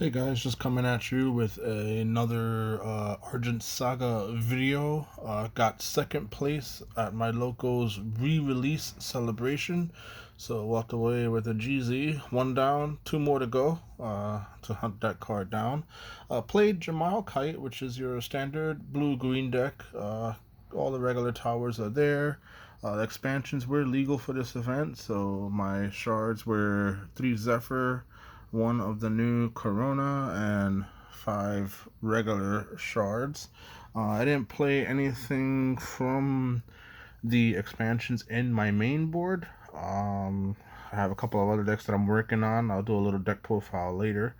Hey guys, just coming at you with another Argent Saga video. Got second place at my local's re-release celebration, so walked away with a GZ. One down, two more to go to hunt that card down. Played Jemial Kyte, which is your standard blue-green deck. All the regular towers are there. The expansions were legal for this event, so my shards were 3 Zephyr, one of the new Corona, and 5 regular shards. I didn't play anything from the expansions in my main board. I have a couple of other decks that I'm working on. I'll do a little deck profile later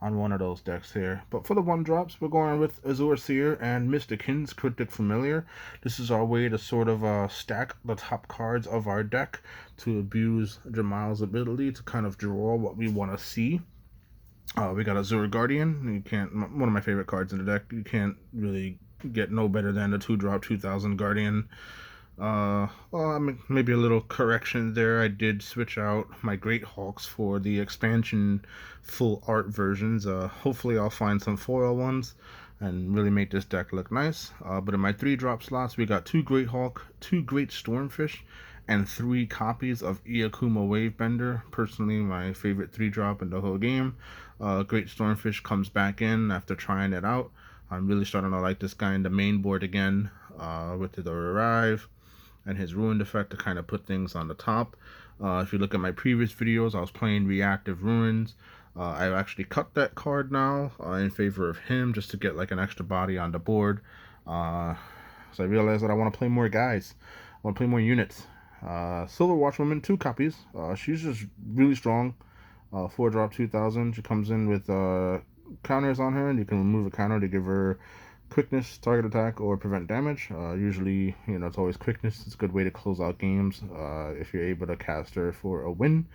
on one of those decks here. But for the one drops, we're going with Azure Seer and Mr. Kin's Cryptic Familiar. This is our way to sort of stack the top cards of our deck to abuse Jemial's ability to kind of draw what we want to see. We got Azure Guardian. You can't. One of my favorite cards in the deck. You can't really get no better than the 2-drop 2000 Guardian. Well, I mean, maybe a little correction there. I did switch out my Great Hawks for the expansion full art versions. Hopefully, I'll find some foil ones and really make this deck look nice. But in my 3-drop slots, we got 2 Great Hawk, 2 Great Stormfish, and 3 copies of Iakuma Wavebender. Personally, my favorite 3-drop in the whole game. Great Stormfish comes back in after trying it out. I'm really starting to like this guy in the main board again with the Arrive and his Ruined effect to kind of put things on the top. If you look at my previous videos, I was playing Reactive Ruins. I've actually cut that card now in favor of him just to get like an extra body on the board. So I realized that I want to play more guys. I want to play more units. Silver Watchwoman, 2 copies. She's just really strong. 4-drop 2000. She comes in with counters on her, and you can remove a counter to give her quickness, target attack, or prevent damage. Usually, it's always quickness. It's a good way to close out games if you're able to cast her for a win.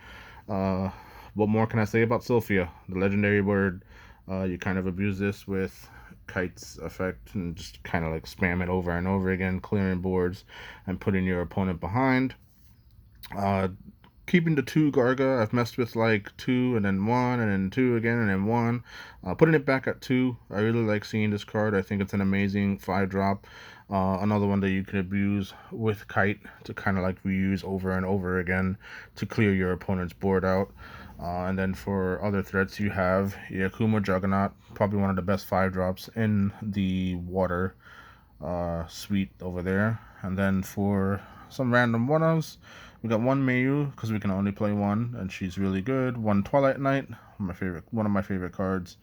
What more can I say about Sylphia? The legendary word. You kind of abuse this with Kyte's effect and just kind of like spam it over and over again, clearing boards and putting your opponent behind. Keeping the 2 Garga, I've messed with like 2 and then 1 and then 2 again and then 1. Putting it back at 2, I really like seeing this card. I think it's an amazing 5-drop. Another one that you can abuse with Kyte to kind of like reuse over and over again to clear your opponent's board out. And then for other threats, you have Yakuma Juggernaut, probably one of the best 5-drops in the water suite over there. And then for some random one-offs, we got 1 Mayu, because we can only play 1, and she's really good. 1 Twilight Knight, one of my favorite cards.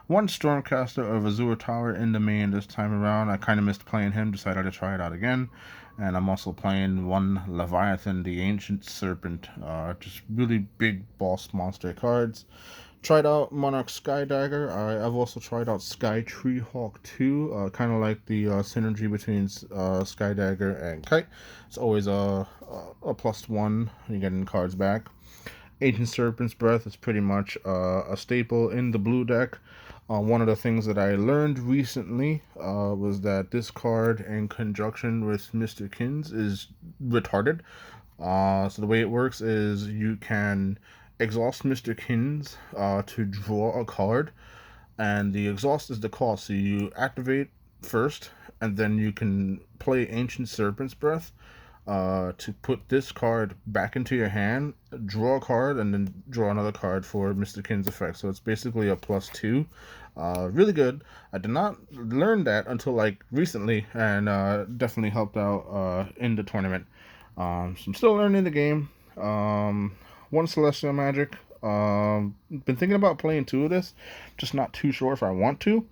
1 Stormcaster of Azure Tower in the main this time around. I kind of missed playing him, decided to try it out again. And I'm also playing 1 Leviathan, the Ancient Serpent. Just really big boss monster cards. Tried out Monarch Skydagger. I've also tried out Sky Treehawk 2. Kind of like the synergy between Skydagger and Kyte. It's always a +1 when you're getting cards back. Ancient Serpent's Breath is pretty much a staple in the blue deck. One of the things that I learned recently was that this card, in conjunction with Mr. Kin's, is retarded. So the way it works is you can exhaust Mr. Kin's to draw a card, and the exhaust is the cost. So you activate first, and then you can play Ancient Serpent's Breath to put this card back into your hand, draw a card, and then draw another card for Mr. Kin's effect. So it's basically a +2. Really good. I did not learn that until like recently, and definitely helped out in the tournament. So I'm still learning the game. 1 Celestial Magic. Been thinking about playing 2 of this, just not too sure if I want to.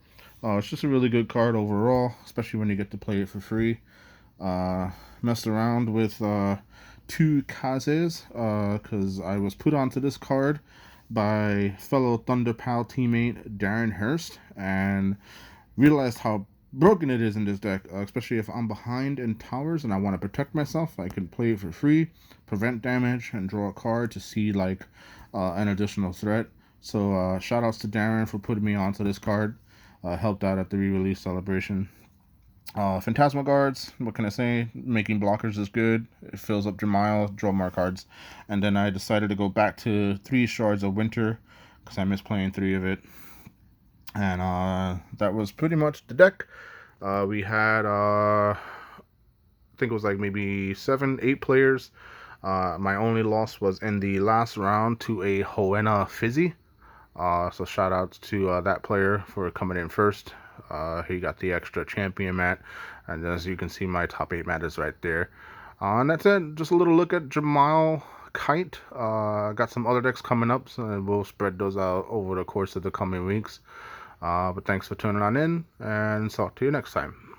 It's just a really good card overall, especially when you get to play it for free. Messed around with 2 Kazes because I was put onto this card by fellow Thunderpal teammate Darren Hurst and realized how broken it is in this deck, especially if I'm behind in towers and I want to protect myself. I can play it for free, prevent damage, and draw a card to see like an additional threat. So shout outs to Darren for putting me onto this card. Helped out at the re-release celebration. Phantasmal Guards, what can I say? Making blockers is good. It fills up Jemial, draw more cards. And then I decided to go back to 3 Shards of Winter because I miss playing 3 of it. And that was pretty much the deck. We had, I think it was like maybe 7, 8 players. My only loss was in the last round to a Hoenna Fizzy. So shout out to that player for coming in first. He got the extra champion mat, and as you can see, my top 8 mat is right there. And that's it. Just a little look at Jemial Kyte. Got some other decks coming up, so we'll spread those out over the course of the coming weeks. But thanks for tuning on in, and talk to you next time.